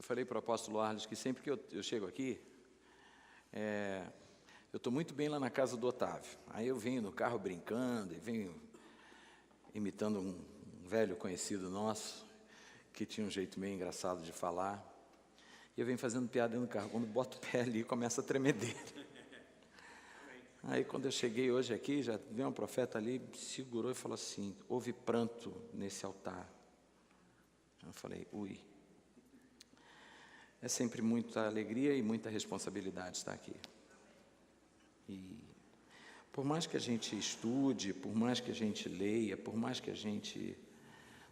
Eu falei para o apóstolo Arles que sempre que eu chego aqui, eu estou muito bem lá na casa do Otávio. Aí eu venho no carro brincando, e venho imitando um velho conhecido nosso, que tinha um jeito meio engraçado de falar. E eu venho fazendo piada no carro. Quando boto o pé ali, começa a tremedeira. Aí quando eu cheguei hoje aqui, já veio um profeta ali, segurou e falou assim: houve pranto nesse altar. Eu falei: ui. É sempre muita alegria e muita responsabilidade estar aqui. E por mais que a gente estude, por mais que a gente leia, por mais que a gente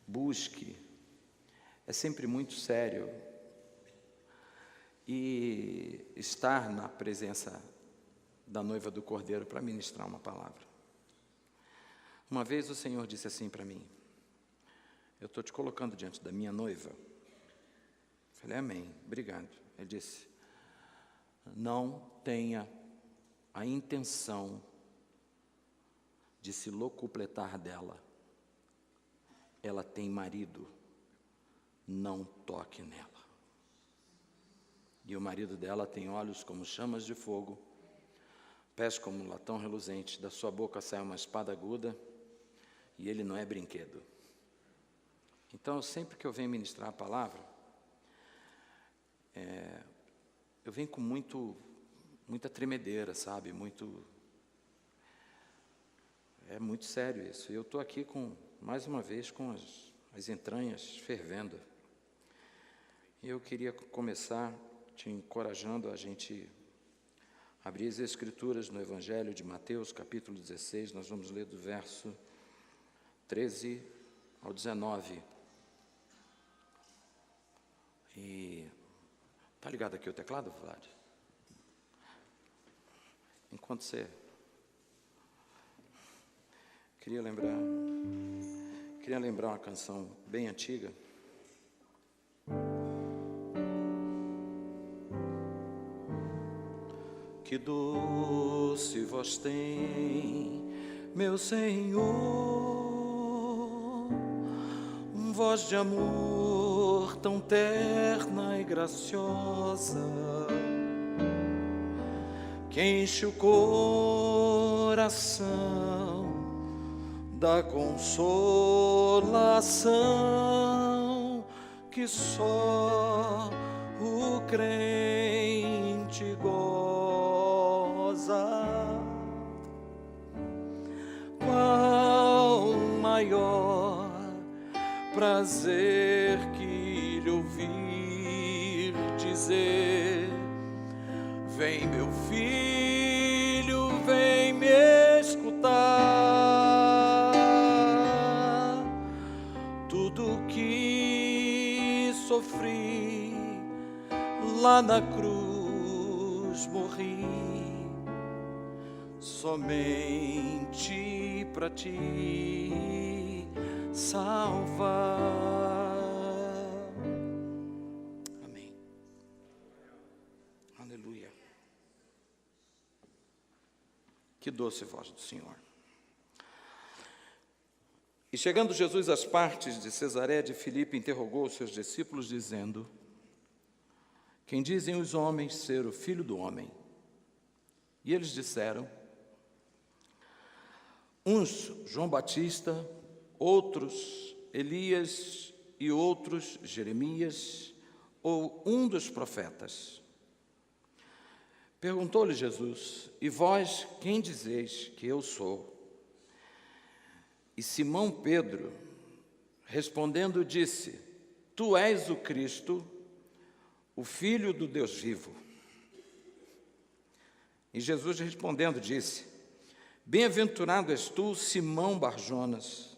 busque, é sempre muito sério. E estar na presença da noiva do Cordeiro para ministrar uma palavra. Uma vez o Senhor disse assim para mim: eu estou te colocando diante da minha noiva. Eu falei: amém, obrigado. Ele disse: não tenha a intenção de se locupletar dela. Ela tem marido, não toque nela. E o marido dela tem olhos como chamas de fogo, pés como um latão reluzente, da sua boca sai uma espada aguda, e ele não é brinquedo. Então, sempre que eu venho ministrar a palavra, eu venho com muita tremedeira, sabe? É muito sério isso. E eu estou aqui mais uma vez, com as entranhas fervendo. E eu queria começar te encorajando a gente abrir as Escrituras no Evangelho de Mateus, capítulo 16, nós vamos ler do verso 13 ao 19. E está ligado aqui o teclado, Vlad? Enquanto você... Queria lembrar uma canção bem antiga. Que doce voz tem, meu Senhor, voz de amor tão terna e graciosa, que enche o coração da consolação que só o crente goza. Qual maior prazer que lhe ouvir dizer: vem, meu filho, vem me escutar. Tudo que sofri lá na cruz morri, somente para te salvar. Amém. Aleluia. Que doce voz do Senhor. E chegando Jesus às partes de Cesaré de Filipe, interrogou os seus discípulos, dizendo: quem dizem os homens ser o Filho do Homem? E eles disseram: uns João Batista, outros Elias e outros Jeremias, ou um dos profetas. Perguntou-lhe Jesus: e vós quem dizeis que eu sou? E Simão Pedro, respondendo, disse: tu és o Cristo, o Filho do Deus vivo. E Jesus respondendo disse: bem-aventurado és tu, Simão Barjonas,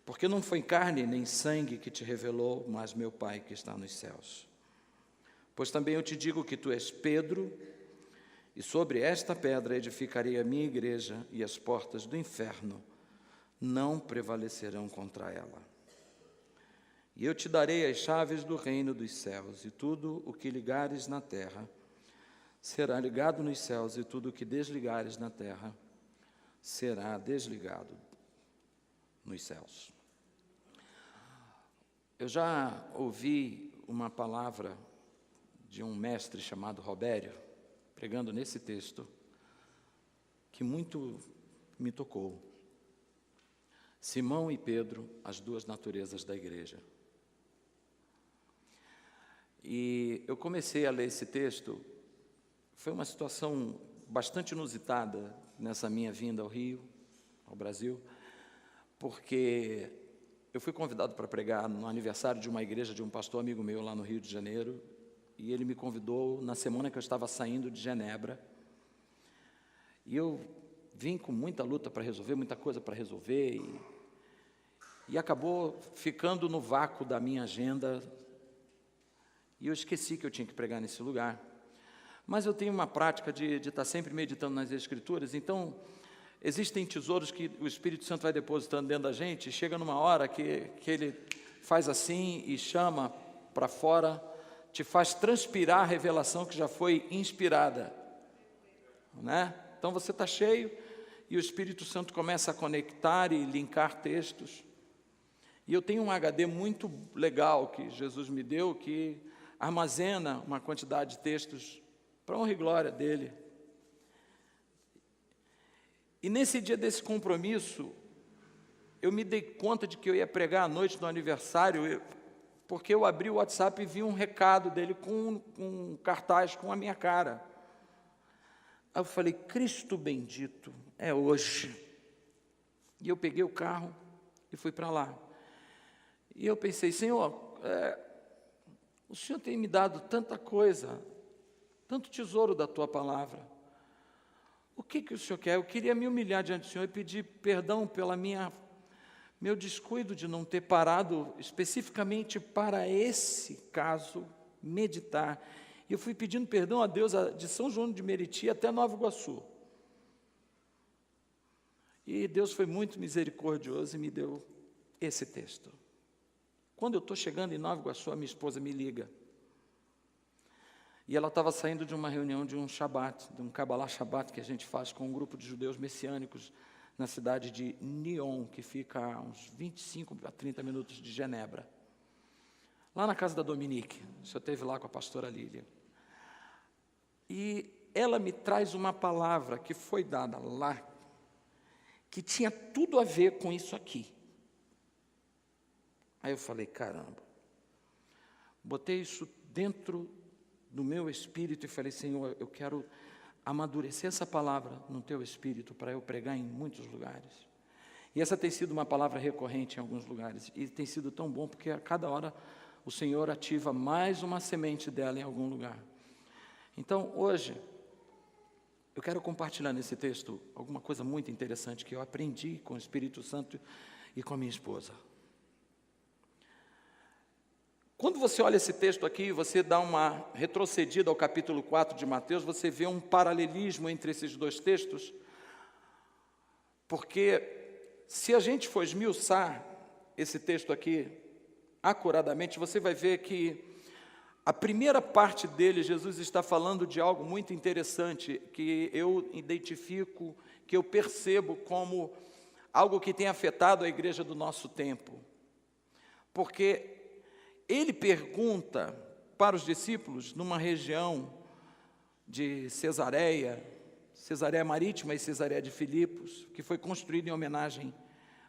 porque não foi carne nem sangue que te revelou, mas meu Pai que está nos céus. Pois também eu te digo que tu és Pedro, e sobre esta pedra edificarei a minha igreja, e as portas do inferno não prevalecerão contra ela. E eu te darei as chaves do reino dos céus, e tudo o que ligares na terra será ligado nos céus, e tudo o que desligares na terra será desligado nos céus. Eu já ouvi uma palavra de um mestre chamado Robério, pregando nesse texto, que muito me tocou. Simão e Pedro, as duas naturezas da igreja. E eu comecei a ler esse texto, foi uma situação bastante inusitada nessa minha vinda ao Rio, ao Brasil, porque eu fui convidado para pregar no aniversário de uma igreja de um pastor amigo meu lá no Rio de Janeiro, e ele me convidou na semana que eu estava saindo de Genebra, e eu vim com muita luta para resolver, muita coisa para resolver, e acabou ficando no vácuo da minha agenda, e eu esqueci que eu tinha que pregar nesse lugar. Mas eu tenho uma prática de estar sempre meditando nas Escrituras, então existem tesouros que o Espírito Santo vai depositando dentro da gente, e chega numa hora que ele faz assim e chama para fora, te faz transpirar a revelação que já foi inspirada, né? Então você está cheio e o Espírito Santo começa a conectar e linkar textos. E eu tenho um HD muito legal que Jesus me deu, que armazena uma quantidade de textos para honra e glória dele. E nesse dia desse compromisso, eu me dei conta de que eu ia pregar à noite no aniversário, porque eu abri o WhatsApp e vi um recado dele com um cartaz com a minha cara. Aí eu falei, Cristo bendito, é hoje. E eu peguei o carro e fui para lá. E eu pensei, Senhor, o Senhor tem me dado tanta coisa, tanto tesouro da Tua palavra. O que o Senhor quer? Eu queria me humilhar diante do Senhor e pedir perdão pela meu descuido de não ter parado especificamente para esse caso, meditar. E eu fui pedindo perdão a Deus de São João de Meriti até Nova Iguaçu. E Deus foi muito misericordioso e me deu esse texto. Quando eu estou chegando em Nova Iguaçu, a minha esposa me liga. E ela estava saindo de uma reunião de um Shabat, de um Kabbalah Shabat que a gente faz com um grupo de judeus messiânicos na cidade de Nyon, que fica a uns 25 a 30 minutos de Genebra. Lá na casa da Dominique, o senhor esteve lá com a pastora Lília. E ela me traz uma palavra que foi dada lá, que tinha tudo a ver com isso aqui. Aí eu falei, caramba, botei isso dentro do meu espírito e falei, Senhor, eu quero amadurecer essa palavra no teu espírito para eu pregar em muitos lugares. E essa tem sido uma palavra recorrente em alguns lugares, e tem sido tão bom porque a cada hora o Senhor ativa mais uma semente dela em algum lugar. Então, hoje, eu quero compartilhar nesse texto alguma coisa muito interessante que eu aprendi com o Espírito Santo e com a minha esposa. Quando você olha esse texto aqui, você dá uma retrocedida ao capítulo 4 de Mateus, você vê um paralelismo entre esses dois textos, porque se a gente for esmiuçar esse texto aqui acuradamente, você vai ver que a primeira parte dele, Jesus está falando de algo muito interessante, que eu identifico, que eu percebo como algo que tem afetado a igreja do nosso tempo. Porque ele pergunta para os discípulos, numa região de Cesareia Marítima e Cesareia de Filipos, que foi construída em homenagem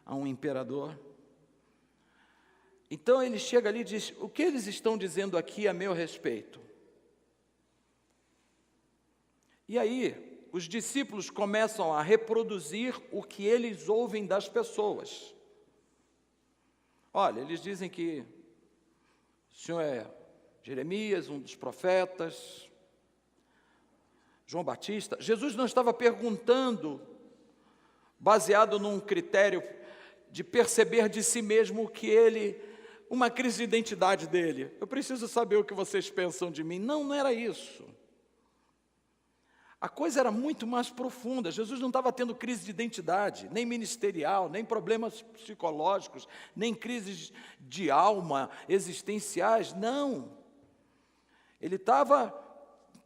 a um imperador. Então ele chega ali e diz, o que eles estão dizendo aqui a meu respeito? E aí, os discípulos começam a reproduzir o que eles ouvem das pessoas. Olha, eles dizem que o Senhor é Jeremias, um dos profetas, João Batista. Jesus não estava perguntando, baseado num critério de perceber de si mesmo uma crise de identidade dele. Eu preciso saber o que vocês pensam de mim. Não, não era isso. A coisa era muito mais profunda. Jesus não estava tendo crise de identidade, nem ministerial, nem problemas psicológicos, nem crises de alma existenciais, não. Ele estava,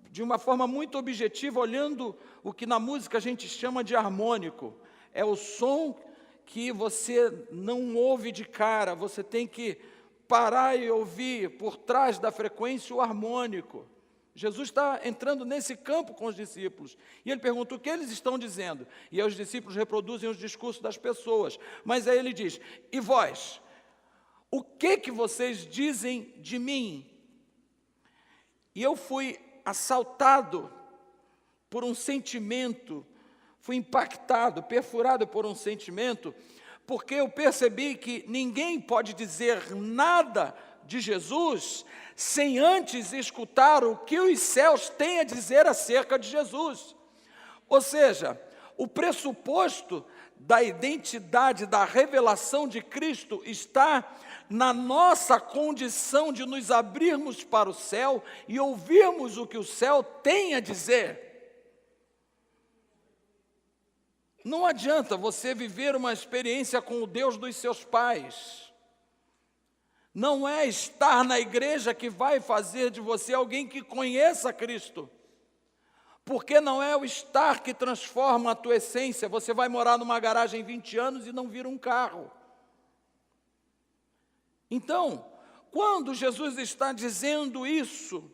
de uma forma muito objetiva, olhando o que na música a gente chama de harmônico. É o som que você não ouve de cara, você tem que parar e ouvir por trás da frequência o harmônico. Jesus está entrando nesse campo com os discípulos. E ele pergunta o que eles estão dizendo. E aí os discípulos reproduzem os discursos das pessoas. Mas aí ele diz, e vós? O que vocês dizem de mim? E eu fui assaltado por um sentimento, fui impactado, perfurado por um sentimento, porque eu percebi que ninguém pode dizer nada de Jesus sem antes escutar o que os céus têm a dizer acerca de Jesus. Ou seja, o pressuposto da identidade, da revelação de Cristo está na nossa condição de nos abrirmos para o céu e ouvirmos o que o céu tem a dizer. Não adianta você viver uma experiência com o Deus dos seus pais. Não é estar na igreja que vai fazer de você alguém que conheça Cristo. Porque não é o estar que transforma a tua essência. Você vai morar numa garagem 20 anos e não vira um carro. Então, quando Jesus está dizendo isso,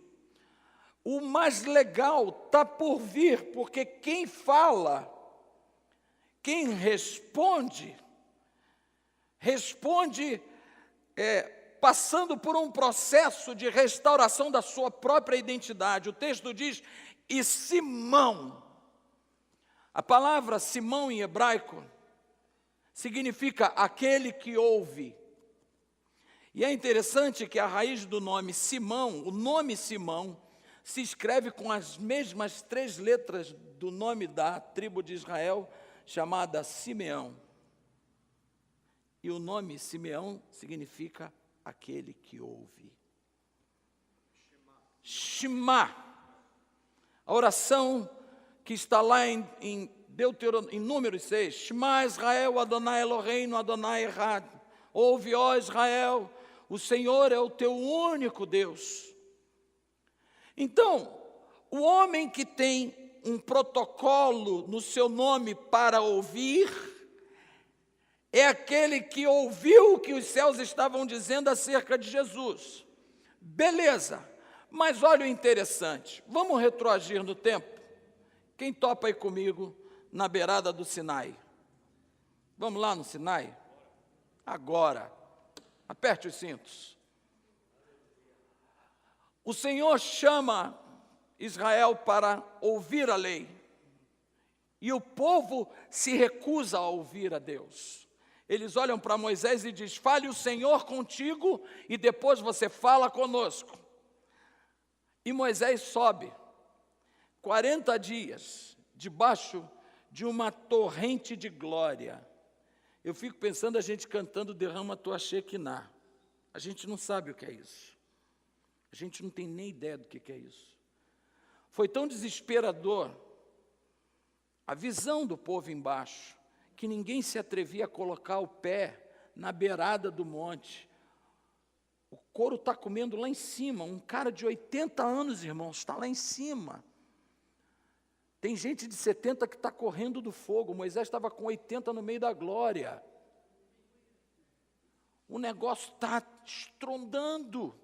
o mais legal está por vir, porque quem fala, quem responde passando por um processo de restauração da sua própria identidade. O texto diz, e Simão. A palavra Simão em hebraico significa aquele que ouve. E é interessante que a raiz do nome Simão, o nome Simão, se escreve com as mesmas 3 letras do nome da tribo de Israel, chamada Simeão. E o nome Simeão significa aquele que ouve. Shema. A oração que está lá em Números 6. Shema Israel, Adonai Eloheinu, Adonai Echad. Ouve, ó Israel, o Senhor é o teu único Deus. Então, o homem que tem um protocolo no seu nome para ouvir, é aquele que ouviu o que os céus estavam dizendo acerca de Jesus. Beleza, mas olha o interessante, vamos retroagir no tempo? Quem topa aí comigo na beirada do Sinai? Vamos lá no Sinai? Agora, aperte os cintos. O Senhor chama Israel para ouvir a lei, e o povo se recusa a ouvir a Deus. Eles olham para Moisés e dizem, fale o Senhor contigo e depois você fala conosco. E Moisés sobe 40 dias debaixo de uma torrente de glória. Eu fico pensando a gente cantando derrama tua Shekinah. A gente não sabe o que é isso. A gente não tem nem ideia do que é isso. Foi tão desesperador a visão do povo embaixo, que ninguém se atrevia a colocar o pé na beirada do monte. O couro está comendo lá em cima, um cara de 80 anos, irmãos, está lá em cima. Tem gente de 70 que está correndo do fogo, Moisés estava com 80 no meio da glória. O negócio está estrondando,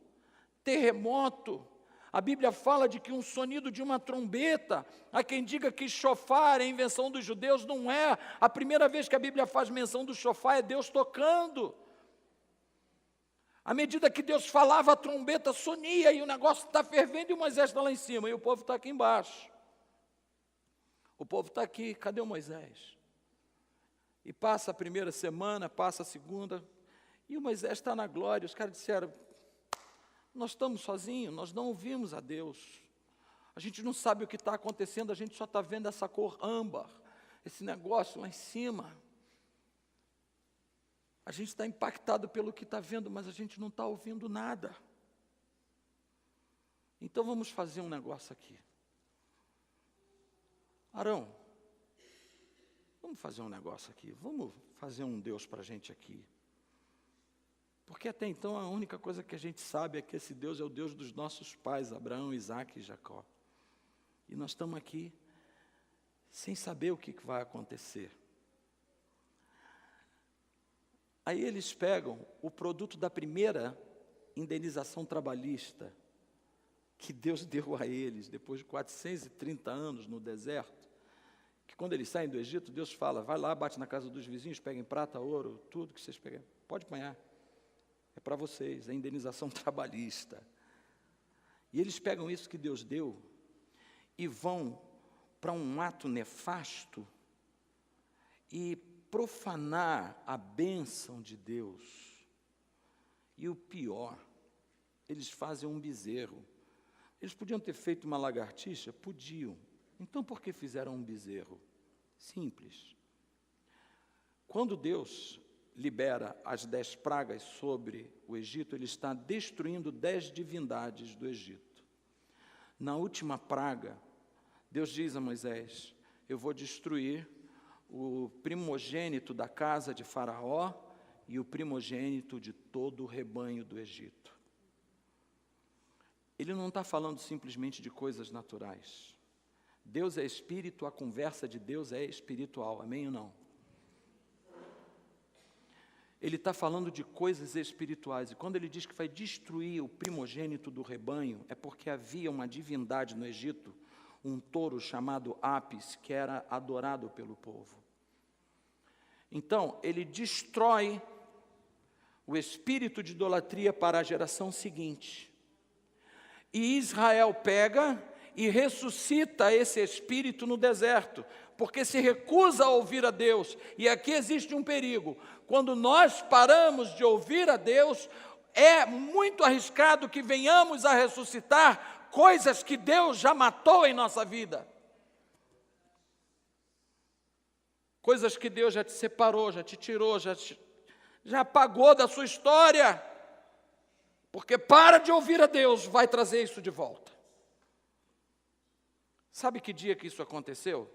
terremoto. A Bíblia fala de que um sonido de uma trombeta, há quem diga que chofar é invenção dos judeus, não é. A primeira vez que a Bíblia faz menção do chofar é Deus tocando. À medida que Deus falava, a trombeta sonia e o negócio está fervendo e o Moisés está lá em cima e o povo está aqui embaixo. O povo está aqui, cadê o Moisés? E passa a primeira semana, passa a segunda, e o Moisés está na glória. Os caras disseram, nós estamos sozinhos, nós não ouvimos a Deus. A gente não sabe o que está acontecendo, a gente só está vendo essa cor âmbar, esse negócio lá em cima. A gente está impactado pelo que está vendo, mas a gente não está ouvindo nada. Então vamos fazer um negócio aqui. Arão, vamos fazer um negócio aqui, vamos fazer um Deus para a gente aqui. Porque até então a única coisa que a gente sabe é que esse Deus é o Deus dos nossos pais, Abraão, Isaque e Jacó. E nós estamos aqui sem saber o que vai acontecer. Aí eles pegam o produto da primeira indenização trabalhista que Deus deu a eles depois de 430 anos no deserto, que quando eles saem do Egito, Deus fala, vai lá, bate na casa dos vizinhos, peguem prata, ouro, tudo que vocês peguem, pode apanhar, é para vocês, é indenização trabalhista. E eles pegam isso que Deus deu e vão para um ato nefasto e profanar a bênção de Deus. E o pior, eles fazem um bezerro. Eles podiam ter feito uma lagartixa? Podiam. Então, por que fizeram um bezerro? Simples. Quando Deus libera as 10 pragas sobre o Egito, Ele está destruindo 10 divindades do Egito. Na última praga, Deus diz a Moisés, eu vou destruir o primogênito da casa de Faraó e o primogênito de todo o rebanho do Egito. Ele não está falando simplesmente de coisas naturais. Deus é espírito, a conversa de Deus é espiritual, amém ou não? Ele está falando de coisas espirituais, e quando ele diz que vai destruir o primogênito do rebanho, é porque havia uma divindade no Egito, um touro chamado Apis, que era adorado pelo povo. Então, ele destrói o espírito de idolatria para a geração seguinte. E Israel pega e ressuscita esse espírito no deserto, porque se recusa a ouvir a Deus. E aqui existe um perigo. Quando nós paramos de ouvir a Deus, é muito arriscado que venhamos a ressuscitar coisas que Deus já matou em nossa vida. Coisas que Deus já te separou, já te tirou, já apagou da sua história. Porque para de ouvir a Deus, vai trazer isso de volta. Sabe que dia que isso aconteceu?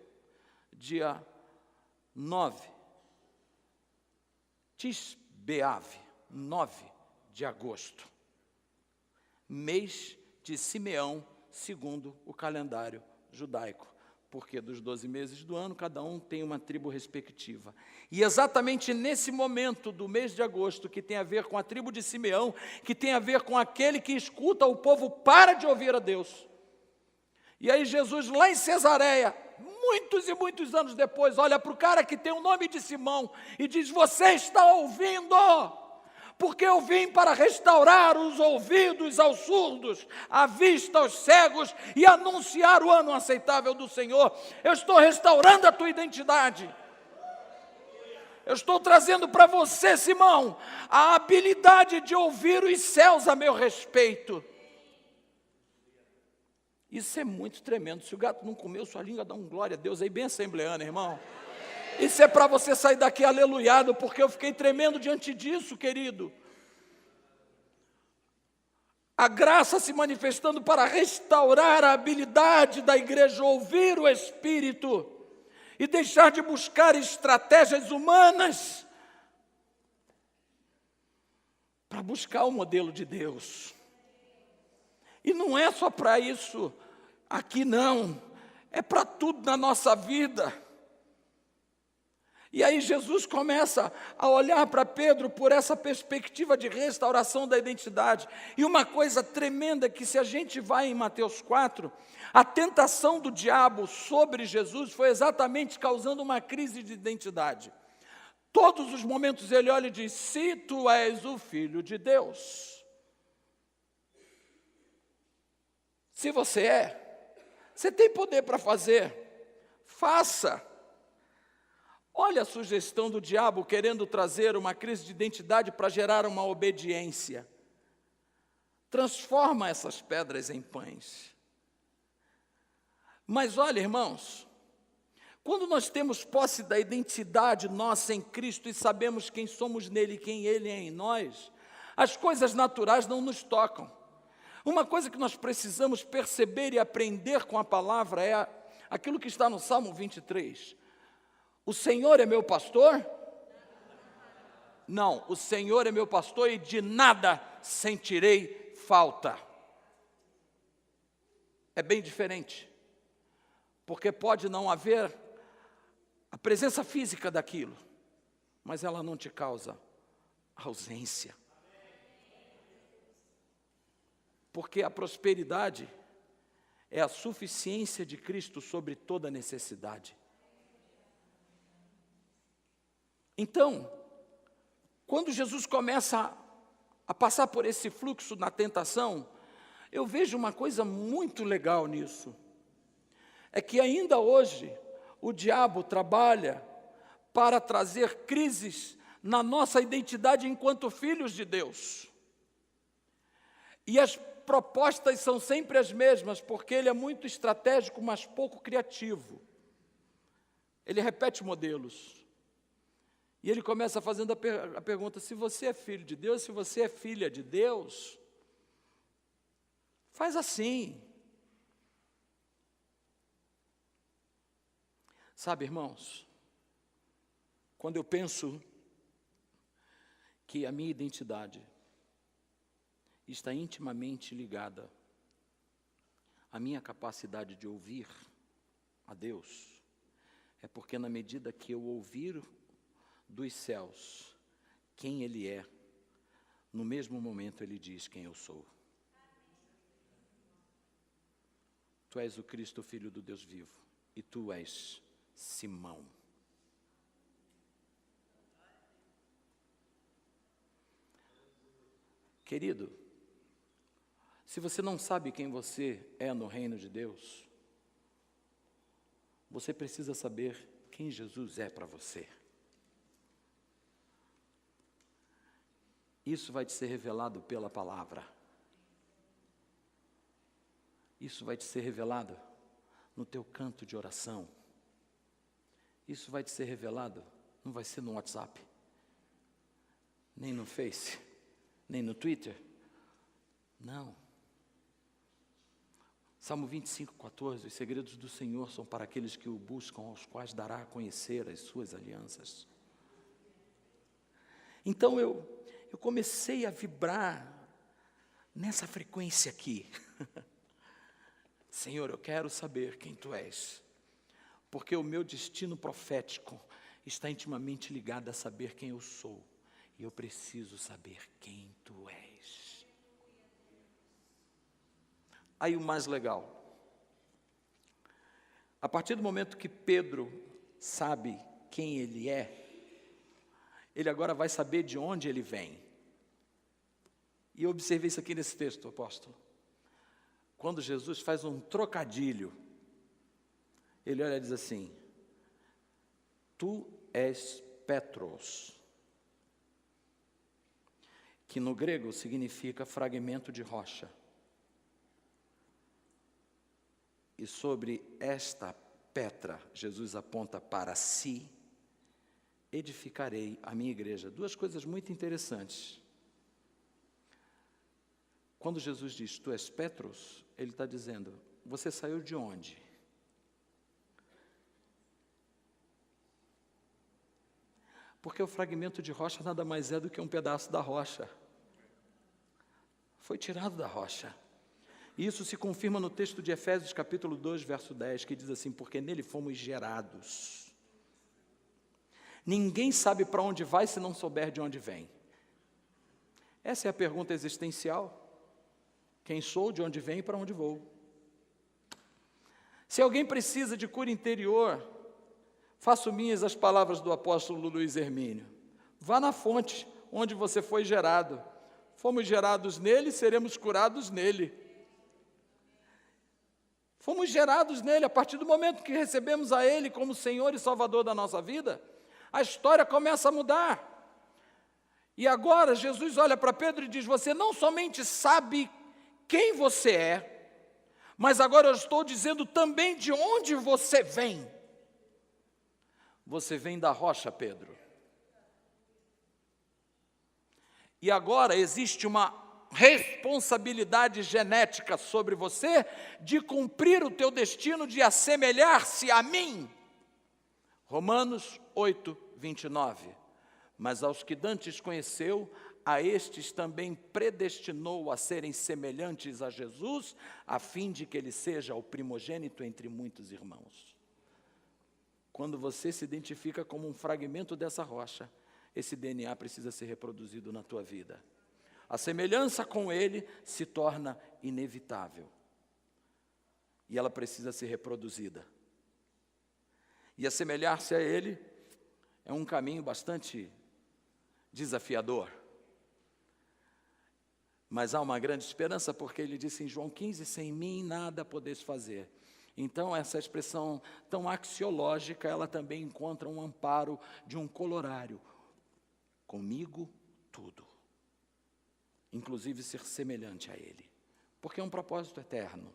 Dia 9. Tis Beav, 9 de agosto. Mês de Simeão, segundo o calendário judaico. Porque dos 12 meses do ano, cada um tem uma tribo respectiva. E exatamente nesse momento do mês de agosto, que tem a ver com a tribo de Simeão, que tem a ver com aquele que escuta o povo para de ouvir a Deus. E aí Jesus, lá em Cesareia, muitos e muitos anos depois, olha para o cara que tem o nome de Simão e diz, você está ouvindo? Porque eu vim para restaurar os ouvidos aos surdos, a vista aos cegos e anunciar o ano aceitável do Senhor. Eu estou restaurando a tua identidade. Eu estou trazendo para você, Simão, a habilidade de ouvir os céus a meu respeito. Isso é muito tremendo. Se o gato não comeu, sua língua dá um glória a Deus aí bem assembleano, irmão. Isso é para você sair daqui aleluiado, porque eu fiquei tremendo diante disso, querido. A graça se manifestando para restaurar a habilidade da igreja, ouvir o Espírito e deixar de buscar estratégias humanas para buscar o modelo de Deus. E não é só para isso aqui não, é para tudo na nossa vida. E aí Jesus começa a olhar para Pedro por essa perspectiva de restauração da identidade. E uma coisa tremenda que se a gente vai em Mateus 4, a tentação do diabo sobre Jesus foi exatamente causando uma crise de identidade. Todos os momentos ele olha e diz, se tu és o Filho de Deus. Se você é, você tem poder para fazer, faça. Olha a sugestão do diabo querendo trazer uma crise de identidade para gerar uma obediência. Transforma essas pedras em pães. Mas olha, irmãos, quando nós temos posse da identidade nossa em Cristo e sabemos quem somos nele e quem ele é em nós, as coisas naturais não nos tocam. Uma coisa que nós precisamos perceber e aprender com a palavra é aquilo que está no Salmo 23. O Senhor é meu pastor? Não, o Senhor é meu pastor e de nada sentirei falta. É bem diferente, porque pode não haver a presença física daquilo, mas ela não te causa ausência. Porque a prosperidade é a suficiência de Cristo sobre toda necessidade. Então, quando Jesus começa a passar por esse fluxo na tentação, eu vejo uma coisa muito legal nisso. É que ainda hoje o diabo trabalha para trazer crises na nossa identidade enquanto filhos de Deus. E as propostas são sempre as mesmas, porque ele é muito estratégico, mas pouco criativo. Ele repete modelos. E ele começa fazendo a pergunta: se você é filho de Deus, se você é filha de Deus, faz assim. Sabe, irmãos, quando eu penso que a minha identidade está intimamente ligada à minha capacidade de ouvir a Deus, é porque na medida que eu ouvir dos céus quem Ele é, no mesmo momento Ele diz quem eu sou. Tu és o Cristo, Filho do Deus vivo, e tu és Simão. Querido, se você não sabe quem você é no reino de Deus, você precisa saber quem Jesus é para você. Isso vai te ser revelado pela palavra. Isso vai te ser revelado no teu canto de oração. Isso vai te ser revelado, não vai ser no WhatsApp, nem no Face, nem no Twitter. Não. Salmo 25:14, os segredos do Senhor são para aqueles que o buscam, aos quais dará a conhecer as suas alianças. Então eu comecei a vibrar nessa frequência aqui. Senhor, eu quero saber quem Tu és, porque o meu destino profético está intimamente ligado a saber quem eu sou, e eu preciso saber quem Tu és. Aí o mais legal, a partir do momento que Pedro sabe quem ele é, ele agora vai saber de onde ele vem. E eu observei isso aqui nesse texto, apóstolo. Quando Jesus faz um trocadilho, ele olha e diz assim: Tu és Petros, que no grego significa fragmento de rocha. E sobre esta Petra, Jesus aponta para si, edificarei a minha igreja. Duas coisas muito interessantes. Quando Jesus diz, Tu és Petros, Ele está dizendo, você saiu de onde? Porque o fragmento de rocha nada mais é do que um pedaço da rocha. Foi tirado da rocha. E isso se confirma no texto de Efésios capítulo 2, verso 10, que diz assim, porque nele fomos gerados. Ninguém sabe para onde vai se não souber de onde vem. Essa é a pergunta existencial. Quem sou, de onde venho e para onde vou? Se alguém precisa de cura interior, faço minhas as palavras do apóstolo Luiz Hermínio. Vá na fonte onde você foi gerado. Fomos gerados nele, seremos curados nele. Fomos gerados nele, a partir do momento que recebemos a Ele como Senhor e Salvador da nossa vida, a história começa a mudar. E agora Jesus olha para Pedro e diz, você não somente sabe quem você é, mas agora eu estou dizendo também de onde você vem. Você vem da rocha, Pedro. E agora existe uma responsabilidade genética sobre você de cumprir o teu destino de assemelhar-se a mim. Romanos 8, 29. Mas aos que dantes conheceu, a estes também predestinou a serem semelhantes a Jesus, a fim de que ele seja o primogênito entre muitos irmãos. Quando você se identifica como um fragmento dessa rocha, esse DNA precisa ser reproduzido na tua vida. A semelhança com Ele se torna inevitável. E ela precisa ser reproduzida. E assemelhar-se a Ele é um caminho bastante desafiador. Mas há uma grande esperança, porque Ele disse em João 15, sem mim nada podeis fazer. Então, essa expressão tão axiológica, ela também encontra um amparo de um colorário. Comigo, tudo. Inclusive ser semelhante a Ele. Porque é um propósito eterno.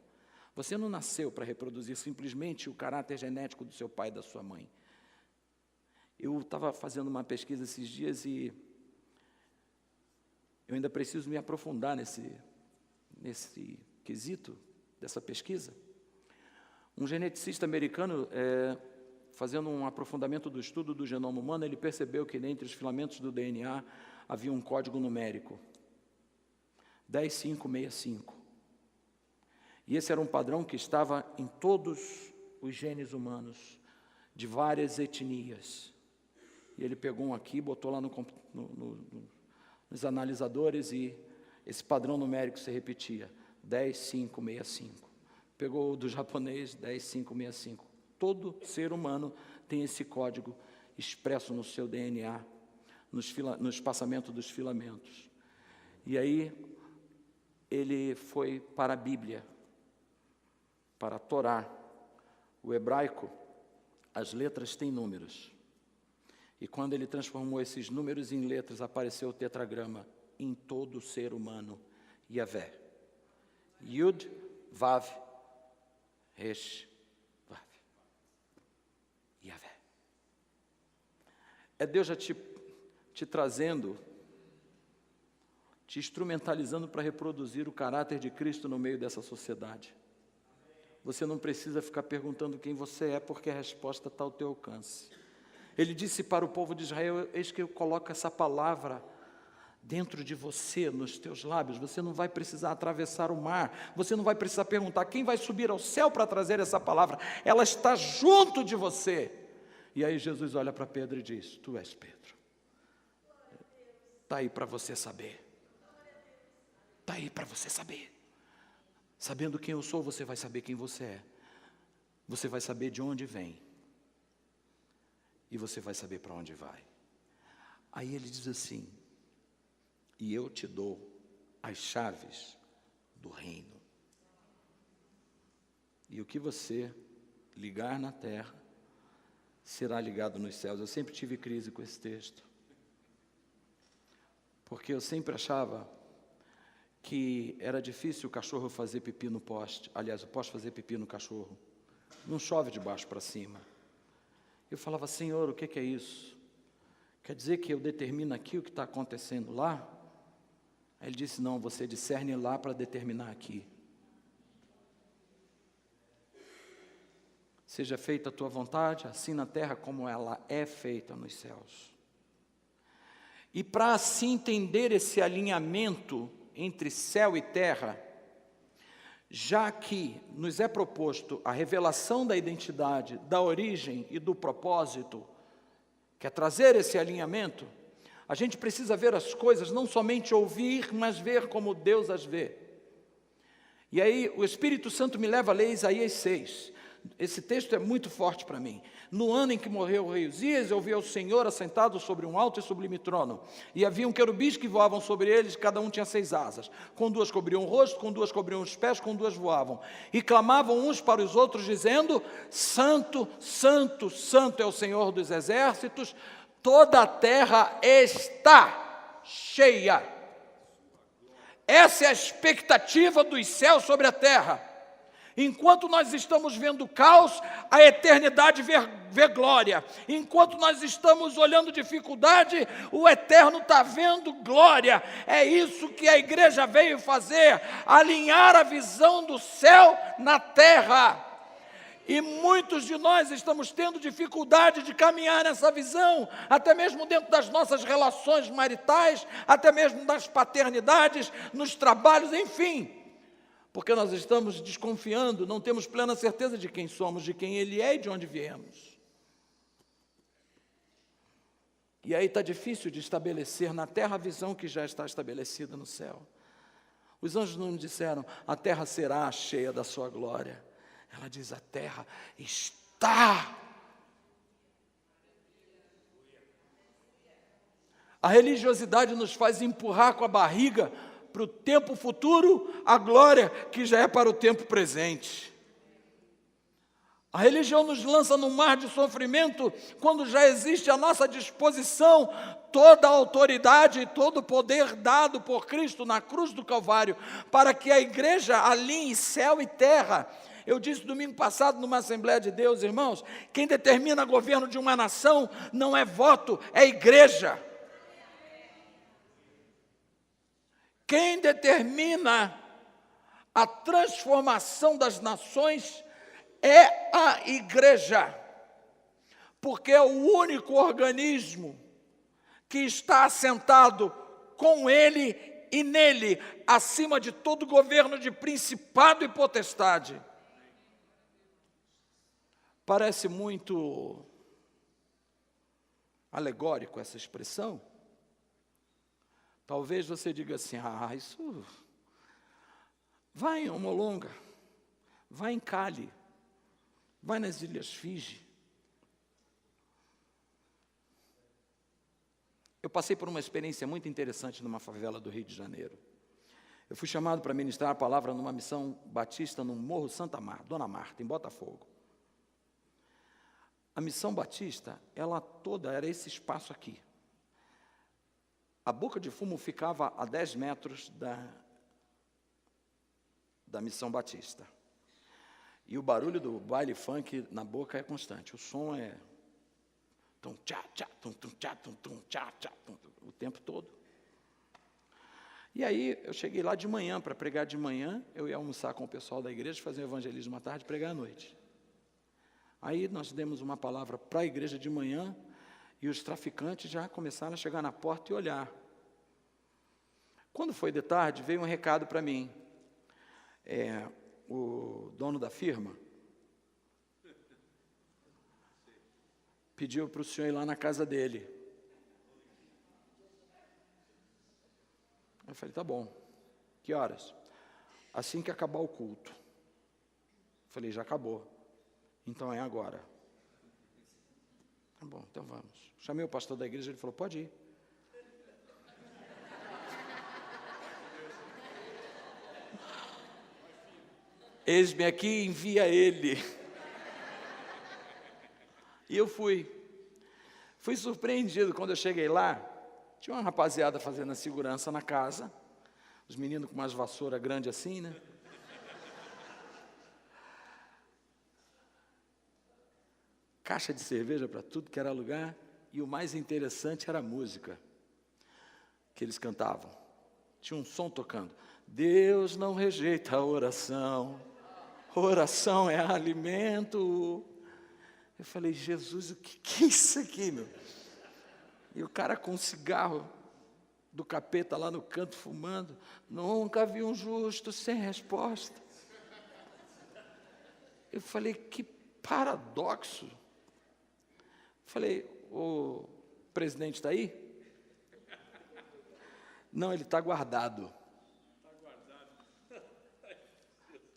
Você não nasceu para reproduzir simplesmente o caráter genético do seu pai e da sua mãe. Eu estava fazendo uma pesquisa esses dias e eu ainda preciso me aprofundar nesse quesito dessa pesquisa. Um geneticista americano, fazendo um aprofundamento do estudo do genoma humano, ele percebeu que dentre os filamentos do DNA havia um código numérico, 10565. E esse era um padrão que estava em todos os genes humanos, de várias etnias. E ele pegou um aqui, botou lá nos analisadores e esse padrão numérico se repetia, 10565. Pegou o do japonês, 10565. Todo ser humano tem esse código expresso no seu DNA, no espaçamento dos filamentos. E aí, ele foi para a Bíblia, para a Torá. O hebraico, as letras têm números. E quando ele transformou esses números em letras, apareceu o tetragrama em todo ser humano, Yavé. Yud, Vav, Resh, Vav. Yavé. É Deus já te trazendo, te instrumentalizando para reproduzir o caráter de Cristo no meio dessa sociedade. Você não precisa ficar perguntando quem você é, porque a resposta está ao teu alcance. Ele disse para o povo de Israel, eis que eu coloco essa palavra dentro de você, nos teus lábios. Você não vai precisar atravessar o mar, você não vai precisar perguntar quem vai subir ao céu para trazer essa palavra, ela está junto de você. E aí Jesus olha para Pedro e diz, tu és Pedro. Está aí para você saber. Está aí para você saber. Sabendo quem eu sou, você vai saber quem você é. Você vai saber de onde vem. E você vai saber para onde vai. Aí ele diz assim, e eu te dou as chaves do reino. E o que você ligar na terra, será ligado nos céus. Eu sempre tive crise com esse texto. Porque eu sempre achava que era difícil o cachorro fazer pipi no poste. Aliás, o poste fazer pipi no cachorro. Não chove de baixo para cima. Eu falava, Senhor, o que é isso? Quer dizer que eu determino aqui o que está acontecendo lá? Aí ele disse, não, você discerne lá para determinar aqui. Seja feita a tua vontade, assim na terra como ela é feita nos céus. E para assim entender esse alinhamento entre céu e terra, já que nos é proposto a revelação da identidade, da origem e do propósito, que é trazer esse alinhamento, a gente precisa ver as coisas, não somente ouvir, mas ver como Deus as vê. E aí o Espírito Santo me leva a ler Isaías 6. Esse texto é muito forte para mim. No ano em que morreu o rei Uzias, eu vi o Senhor assentado sobre um alto e sublime trono. E haviam querubins que voavam sobre eles, cada um tinha 6 asas. Com 2 cobriam o rosto, com 2 cobriam os pés, com 2 voavam. E clamavam uns para os outros, dizendo, Santo, Santo, Santo é o Senhor dos exércitos, toda a terra está cheia. Essa é a expectativa dos céus sobre a terra. Enquanto nós estamos vendo caos, a eternidade vê glória. Enquanto nós estamos olhando dificuldade, o eterno está vendo glória. É isso que a igreja veio fazer, alinhar a visão do céu na terra. E muitos de nós estamos tendo dificuldade de caminhar nessa visão, até mesmo dentro das nossas relações maritais, até mesmo das paternidades, nos trabalhos, enfim. Porque nós estamos desconfiando, não temos plena certeza de quem somos, de quem Ele é e de onde viemos. E aí está difícil de estabelecer na terra a visão que já está estabelecida no céu. Os anjos não disseram, a terra será cheia da sua glória. Ela diz, a terra está. A religiosidade nos faz empurrar com a barriga para o tempo futuro a glória que já é para o tempo presente. A religião nos lança num mar de sofrimento quando já existe à nossa disposição toda a autoridade e todo o poder dado por Cristo na cruz do Calvário para que a igreja alinhe céu e terra. Eu disse domingo passado numa Assembleia de Deus, irmãos, quem determina o governo de uma nação não é voto, é igreja. Quem determina a transformação das nações é a igreja, porque é o único organismo que está assentado com ele e nele, acima de todo governo de principado e potestade. Parece muito alegórico essa expressão. Talvez você diga assim, isso... Vai em Homolonga, vai em Cali, vai nas Ilhas Fiji. Eu passei por uma experiência muito interessante numa favela do Rio de Janeiro. Eu fui chamado para ministrar a palavra numa missão batista no Morro Santa Marta, Dona Marta, em Botafogo. A missão batista, ela toda era esse espaço aqui. A boca de fumo ficava a 10 metros da missão batista. E o barulho do baile funk na boca é constante. O som é tum tchá tchá tum tum tchá tum tum tchá tchá o tempo todo. E aí eu cheguei lá de manhã para pregar de manhã, eu ia almoçar com o pessoal da igreja, fazer o evangelismo à tarde e pregar à noite. Aí nós demos uma palavra para a igreja de manhã e os traficantes já começaram a chegar na porta e olhar. Quando foi de tarde, veio um recado para mim. O dono da firma pediu para o senhor ir lá na casa dele. Eu falei, tá bom. Que horas? Assim que acabar o culto. Eu falei, já acabou. Então é agora. Tá bom, então vamos. Chamei o pastor da igreja, ele falou, pode ir. Eis-me aqui, envia ele. E eu fui. Fui surpreendido quando eu cheguei lá. Tinha uma rapaziada fazendo a segurança na casa. Os meninos com umas vassouras grandes assim, né? Caixa de cerveja para tudo que era lugar. E o mais interessante era a música que eles cantavam. Tinha um som tocando. Deus não rejeita a oração. Oração é alimento. Eu falei, Jesus, o que é isso aqui, meu? E o cara com um cigarro do capeta lá no canto fumando. Nunca vi um justo sem resposta. Eu falei, que paradoxo. Eu falei, o presidente está aí? Não, ele está guardado.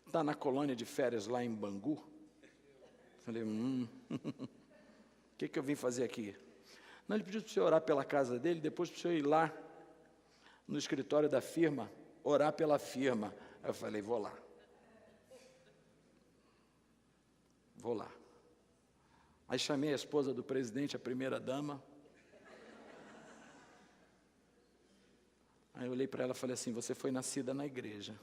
Está na colônia de férias lá em Bangu. Falei, o que eu vim fazer aqui? Não, ele pediu para o senhor orar pela casa dele, depois para o senhor ir lá no escritório da firma, orar pela firma. Eu falei, vou lá. Vou lá. Aí chamei a esposa do presidente, a primeira dama. Aí eu olhei para ela e falei assim, você foi nascida na igreja.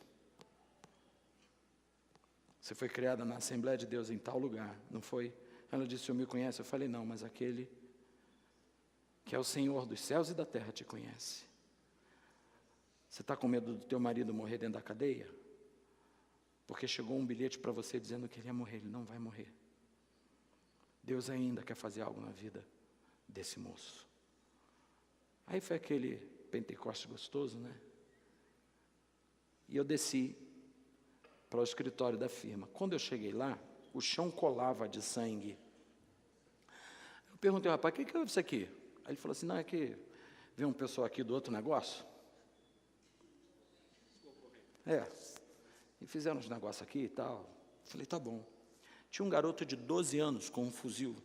Você foi criada na Assembleia de Deus em tal lugar, não foi? Ela disse, o senhor me conhece? Eu falei, não, mas aquele que é o Senhor dos céus e da terra te conhece. Você está com medo do teu marido morrer dentro da cadeia? Porque chegou um bilhete para você dizendo que ele ia morrer, ele não vai morrer. Deus ainda quer fazer algo na vida desse moço. Aí foi aquele Pentecoste gostoso, né? E eu desci para o escritório da firma. Quando eu cheguei lá, o chão colava de sangue. Eu perguntei, rapaz, o que é isso aqui? Aí ele falou assim, não, é que veio um pessoal aqui do outro negócio. E fizeram uns negócios aqui e tal. Falei, tá bom. Tinha um garoto de 12 anos com um fuzil,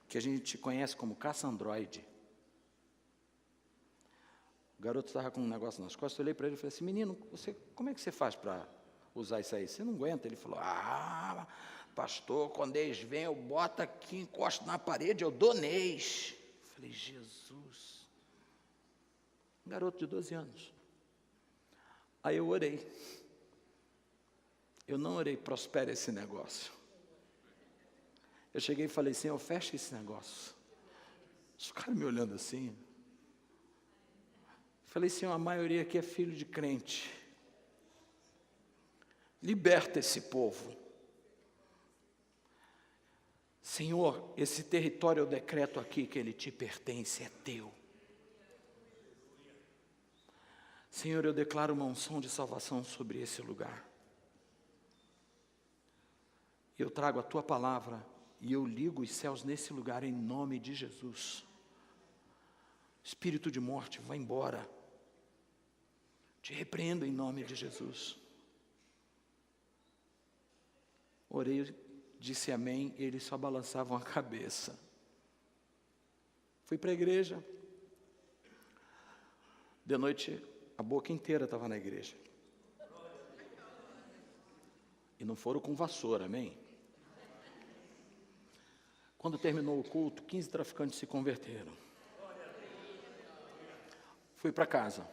que a gente conhece como caça-androide. O garoto estava com um negócio nas costas, eu olhei para ele e falei assim, menino, como é que você faz para usar isso aí? Você não aguenta? Ele falou, pastor, quando eles vêm, eu boto aqui, encosto na parede, eu dou neles. Falei, Jesus. Um garoto de 12 anos. Aí eu orei. Eu não orei, prospera esse negócio. Eu cheguei e falei, Senhor, fecha esse negócio. Os caras me olhando assim. Falei, Senhor, a maioria aqui é filho de crente. Liberta esse povo. Senhor, esse território eu decreto aqui que ele te pertence, é teu. Senhor, eu declaro uma unção de salvação sobre esse lugar. Eu trago a tua palavra e eu ligo os céus nesse lugar em nome de Jesus. Espírito de morte, vai embora. Te repreendo em nome de Jesus. Orei, disse amém, e eles só balançavam a cabeça. Fui para a igreja. De noite, a boca inteira estava na igreja. E não foram com vassoura, amém? Quando terminou o culto, 15 traficantes se converteram. Fui para casa.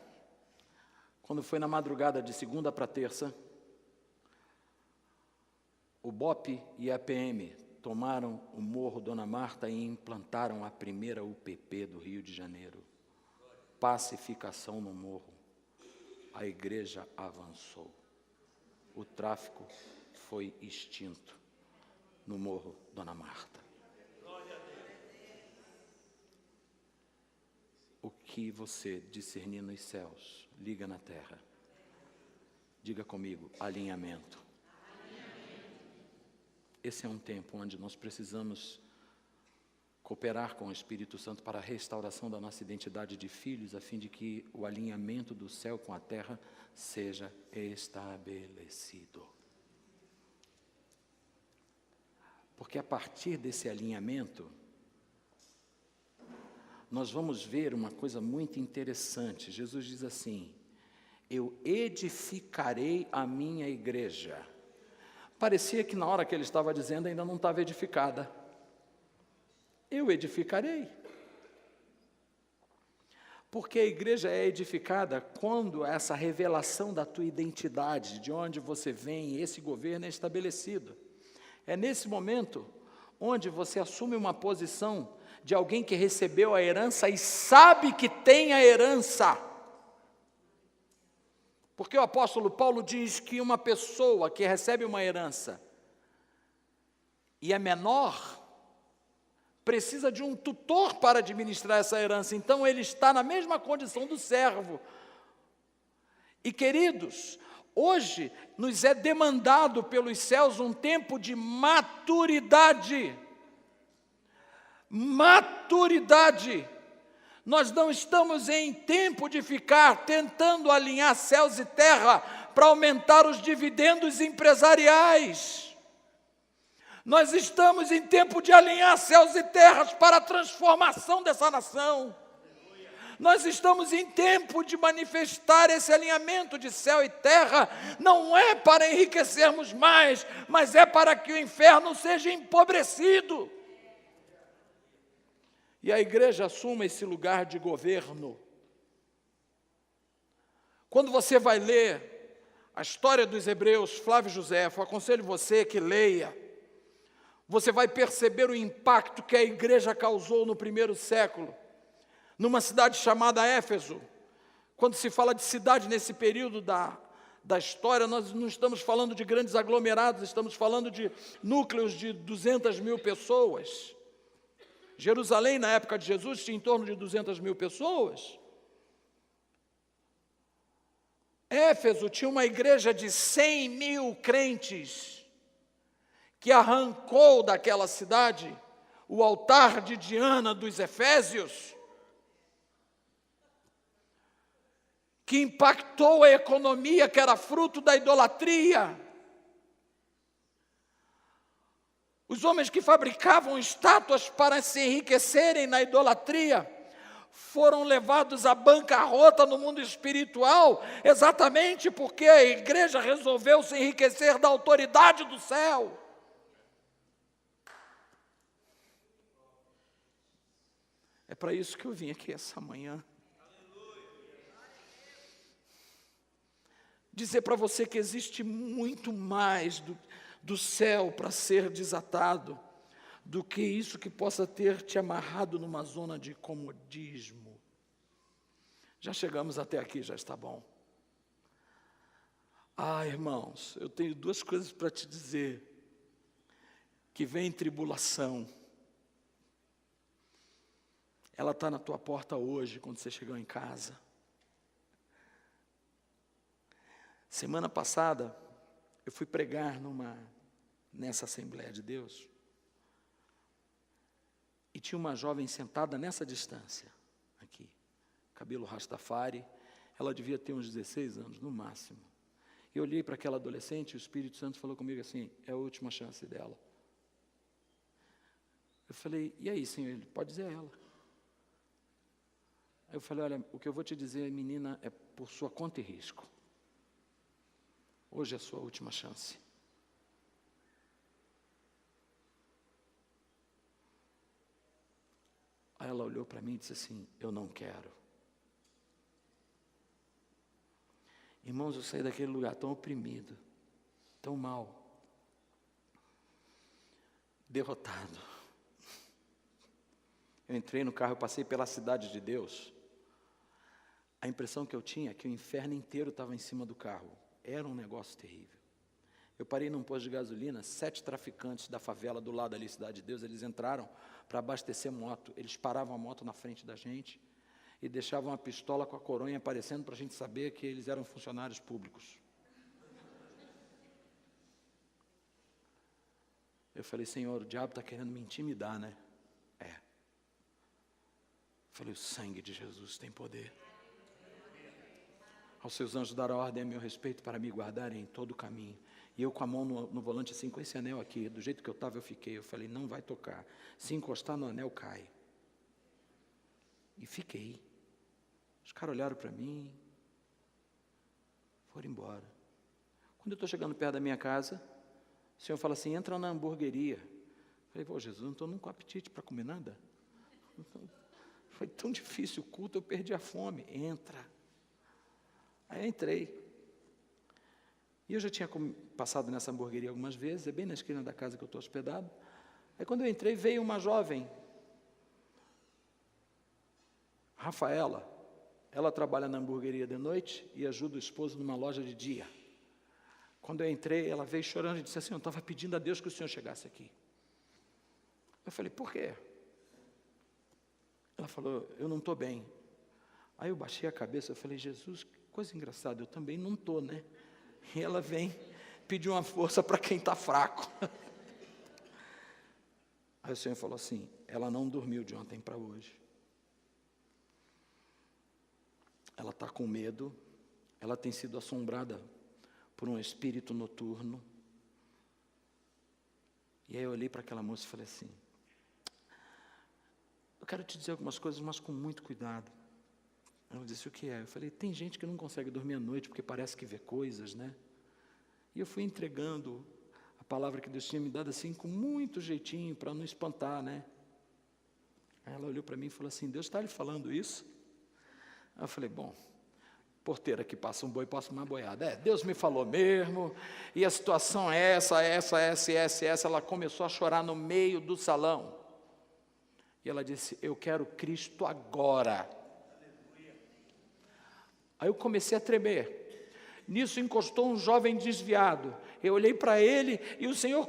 Quando foi na madrugada de segunda para terça, o BOP e a PM tomaram o Morro Dona Marta e implantaram a primeira UPP do Rio de Janeiro. Pacificação no morro. A igreja avançou. O tráfico foi extinto no Morro Dona Marta. O que você discernir nos céus, liga na terra. Diga comigo, alinhamento. Esse é um tempo onde nós precisamos cooperar com o Espírito Santo para a restauração da nossa identidade de filhos, a fim de que o alinhamento do céu com a terra seja estabelecido. Porque a partir desse alinhamento, nós vamos ver uma coisa muito interessante. Jesus diz assim, eu edificarei a minha igreja. Parecia que na hora que ele estava dizendo ainda não estava edificada. Eu edificarei. Porque a igreja é edificada quando essa revelação da tua identidade, de onde você vem, esse governo é estabelecido. É nesse momento onde você assume uma posição de alguém que recebeu a herança e sabe que tem a herança. Porque o apóstolo Paulo diz que uma pessoa que recebe uma herança e é menor, precisa de um tutor para administrar essa herança. Então ele está na mesma condição do servo. E queridos, hoje nos é demandado pelos céus um tempo de maturidade. Maturidade. Nós não estamos em tempo de ficar tentando alinhar céus e terra para aumentar os dividendos empresariais. Nós estamos em tempo de alinhar céus e terras para a transformação dessa nação. Nós estamos em tempo de manifestar esse alinhamento de céu e terra, não é para enriquecermos mais, mas é para que o inferno seja empobrecido. E a igreja assuma esse lugar de governo. Quando você vai ler a história dos hebreus, Flávio Josefo, aconselho você que leia, você vai perceber o impacto que a igreja causou no primeiro século, numa cidade chamada Éfeso. Quando se fala de cidade nesse período da história, nós não estamos falando de grandes aglomerados, estamos falando de núcleos de 200 mil pessoas. Jerusalém, na época de Jesus, tinha em torno de 200 mil pessoas. Éfeso tinha uma igreja de 100 mil crentes, que arrancou daquela cidade o altar de Diana dos Efésios, que impactou a economia, que era fruto da idolatria. Os homens que fabricavam estátuas para se enriquecerem na idolatria foram levados à bancarrota no mundo espiritual, exatamente porque a igreja resolveu se enriquecer da autoridade do céu. É para isso que eu vim aqui essa manhã. Dizer para você que existe muito mais do céu para ser desatado do que isso que possa ter te amarrado numa zona de comodismo. Já chegamos até aqui, já está bom. Irmãos, eu tenho duas coisas para te dizer. Que vem tribulação. Ela está na tua porta hoje, quando você chegou em casa. Semana passada, eu fui pregar nessa Assembleia de Deus. E tinha uma jovem sentada nessa distância, aqui, cabelo rastafari, ela devia ter uns 16 anos, no máximo. Eu olhei para aquela adolescente e o Espírito Santo falou comigo assim, é a última chance dela. Eu falei, e aí, Senhor? Ele, pode dizer ela. Aí eu falei, olha, o que eu vou te dizer, menina, é por sua conta e risco. Hoje é a sua última chance. Aí ela olhou para mim e disse assim, eu não quero. Irmãos, eu saí daquele lugar tão oprimido, tão mal, derrotado. Eu entrei no carro, eu passei pela cidade de Deus. A impressão que eu tinha é que o inferno inteiro estava em cima do carro. Era um negócio terrível. Eu parei num posto de gasolina, 7 traficantes da favela do lado ali, Cidade de Deus, eles entraram para abastecer moto. Eles paravam a moto na frente da gente e deixavam a pistola com a coronha aparecendo para a gente saber que eles eram funcionários públicos. Eu falei, Senhor, o diabo está querendo me intimidar, né? É. Eu falei, o sangue de Jesus tem poder. Aos seus anjos dará ordem a meu respeito para me guardarem em todo o caminho. E eu com a mão no volante assim, com esse anel aqui, do jeito que eu estava eu fiquei. Eu falei, não vai tocar. Se encostar no anel, cai. E fiquei. Os caras olharam para mim, foram embora. Quando eu estou chegando perto da minha casa, o Senhor fala assim, entra na hamburgueria. Eu falei, pô, Jesus, não estou nunca com apetite para comer nada. Foi tão difícil o culto, eu perdi a fome. Entra. Aí eu entrei. E eu já tinha passado nessa hamburgueria algumas vezes, é bem na esquina da casa que eu estou hospedado. Aí quando eu entrei, veio uma jovem, Rafaela. Ela trabalha na hamburgueria de noite e ajuda o esposo numa loja de dia. Quando eu entrei, ela veio chorando e disse assim, eu estava pedindo a Deus que o Senhor chegasse aqui. Eu falei, por quê? Ela falou, eu não estou bem. Aí eu baixei a cabeça, eu falei, Jesus, que coisa engraçada, eu também não estou, né? E ela vem pedir uma força para quem está fraco. Aí o Senhor falou assim, ela não dormiu de ontem para hoje. Ela está com medo, ela tem sido assombrada por um espírito noturno. E aí eu olhei para aquela moça e falei assim, eu quero te dizer algumas coisas, mas com muito cuidado. Ela disse, o que é? Eu falei, tem gente que não consegue dormir à noite porque parece que vê coisas, né? E eu fui entregando a palavra que Deus tinha me dado assim, com muito jeitinho, para não espantar, né? Aí ela olhou para mim e falou assim, Deus está lhe falando isso? Aí eu falei, bom, porteira que passa um boi, passa uma boiada. Deus me falou mesmo, e a situação é essa. Ela começou a chorar no meio do salão. E ela disse, eu quero Cristo agora. Aí eu comecei a tremer. Nisso encostou um jovem desviado. Eu olhei para ele e o Senhor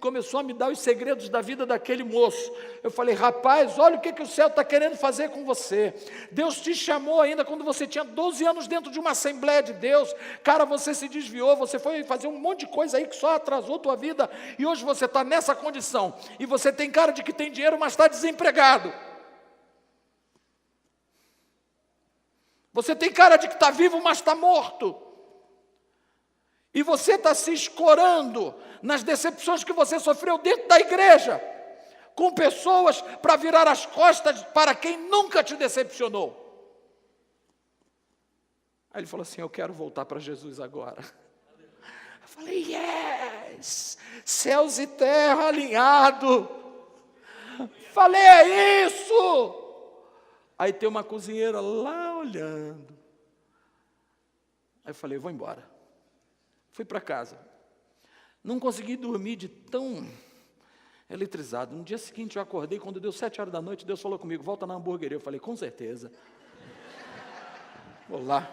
começou a me dar os segredos da vida daquele moço. Eu falei: rapaz, olha o que o céu está querendo fazer com você. Deus te chamou ainda quando você tinha 12 anos dentro de uma Assembleia de Deus. Cara, você se desviou, você foi fazer um monte de coisa aí que só atrasou tua vida. E hoje você está nessa condição. E você tem cara de que tem dinheiro, mas está desempregado. Você tem cara de que está vivo, mas está morto. E você está se escorando nas decepções que você sofreu dentro da igreja, com pessoas para virar as costas para quem nunca te decepcionou. Aí ele falou assim: eu quero voltar para Jesus agora. Eu falei: yes, céus e terra alinhado. Falei: é isso. Aí tem uma cozinheira lá olhando. Aí eu falei: vou embora. Fui para casa. Não consegui dormir de tão eletrizado. No dia seguinte eu acordei, quando deu 7 horas da noite, Deus falou comigo: volta na hamburgueria. Eu falei: com certeza. Vou lá.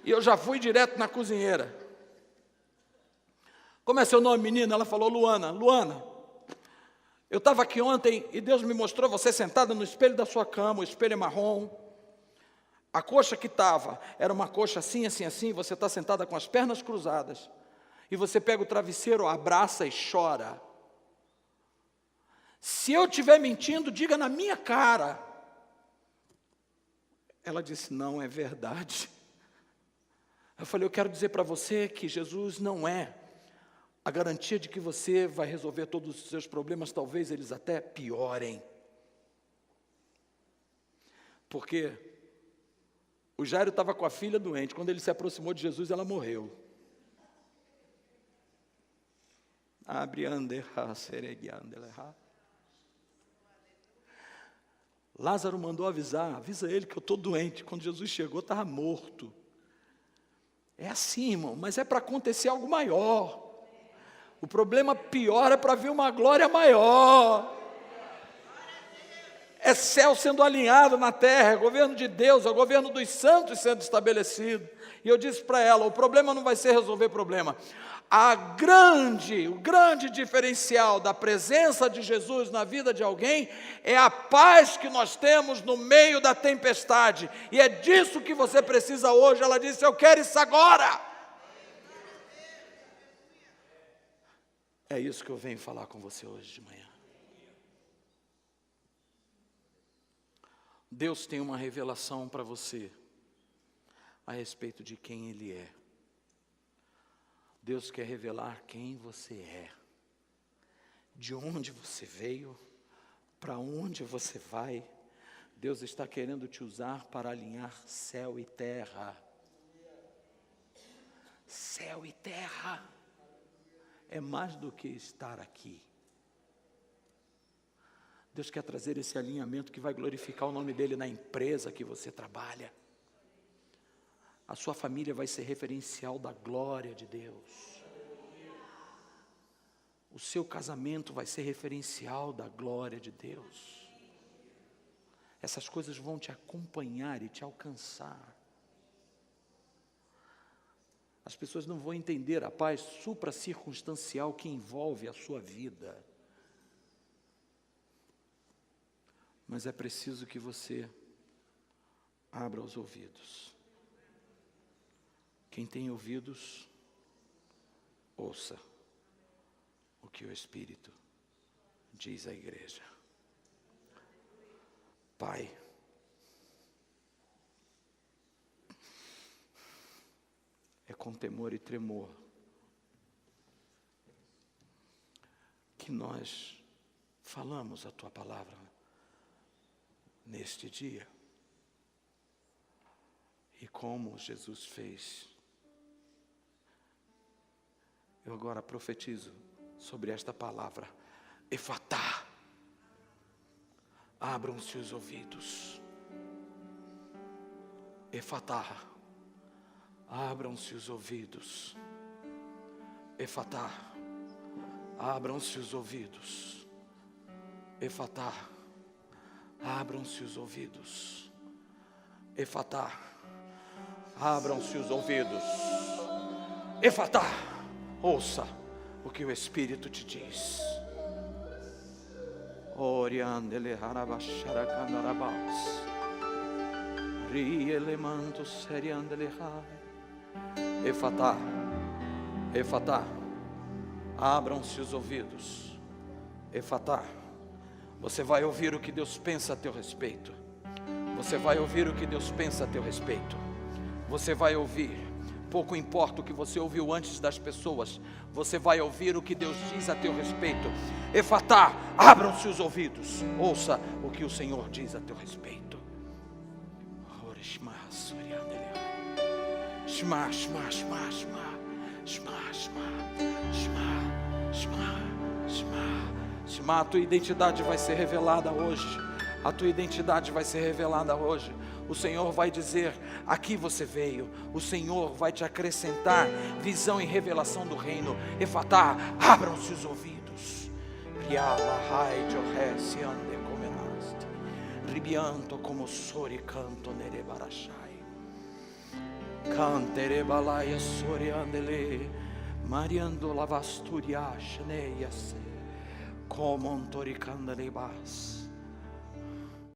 E eu já fui direto na cozinheira. Como é seu nome, menina? Ela falou: Luana. Luana, eu estava aqui ontem e Deus me mostrou você sentada no espelho da sua cama. O espelho é marrom. A coxa que estava era uma coxa assim, assim, assim. Você está sentada com as pernas cruzadas. E você pega o travesseiro, abraça e chora. Se eu estiver mentindo, diga na minha cara. Ela disse: não, é verdade. Eu falei: eu quero dizer para você que Jesus não é a garantia de que você vai resolver todos os seus problemas. Talvez eles até piorem. Porque o Jairo estava com a filha doente. Quando ele se aproximou de Jesus, ela morreu. Lázaro mandou avisar: avisa ele que eu estou doente. Quando Jesus chegou, estava morto. É assim, irmão, mas é para acontecer algo maior. O problema pior é para vir uma glória maior. É céu sendo alinhado na terra, é governo de Deus, é o governo dos santos sendo estabelecido. E eu disse para ela: o problema não vai ser resolver problema. O grande diferencial da presença de Jesus na vida de alguém é a paz que nós temos no meio da tempestade. E é disso que você precisa hoje. Ela disse: eu quero isso agora. É isso que eu venho falar com você hoje de manhã. Deus tem uma revelação para você a respeito de quem Ele é. Deus quer revelar quem você é, de onde você veio, para onde você vai. Deus está querendo te usar para alinhar céu e terra. Céu e terra é mais do que estar aqui. Deus quer trazer esse alinhamento que vai glorificar o nome dEle na empresa que você trabalha. A sua família vai ser referencial da glória de Deus. O seu casamento vai ser referencial da glória de Deus. Essas coisas vão te acompanhar e te alcançar. As pessoas não vão entender a paz supracircunstancial que envolve a sua vida. Mas é preciso que você abra os ouvidos. Quem tem ouvidos, ouça o que o Espírito diz à igreja. Pai, é com temor e tremor que nós falamos a Tua palavra neste dia. E como Jesus fez, eu agora profetizo sobre esta palavra: Efatá, abram-se os ouvidos. Efatá, abram-se os ouvidos. Efatá, abram-se os ouvidos. Efatá, abram-se os ouvidos. Efatá, abram-se os ouvidos. Efatá, ouça o que o Espírito te diz. Oriandele harabasharakandarabas. Rielemanto seriandele hai. Efatá, Efatá, abram-se os ouvidos. Efatá, você vai ouvir o que Deus pensa a teu respeito. Você vai ouvir o que Deus pensa a teu respeito. Você vai ouvir. Pouco importa o que você ouviu antes das pessoas, você vai ouvir o que Deus diz a teu respeito. Efatá, abram-se os ouvidos. Ouça o que o Senhor diz a teu respeito. Shma, Shma, Shma, Shma, Shma, Shma, Shma, Shma. Shma, a tua identidade vai ser revelada hoje. A tua identidade vai ser revelada hoje. O Senhor vai dizer: aqui você veio. O Senhor vai te acrescentar visão e revelação do reino. Efatá, abram-se os ouvidos. Ribianto como sori canto nere barashai. Cantere balaya sori andele. Mariando lavasturia shneyase. Como ontoricandale bas.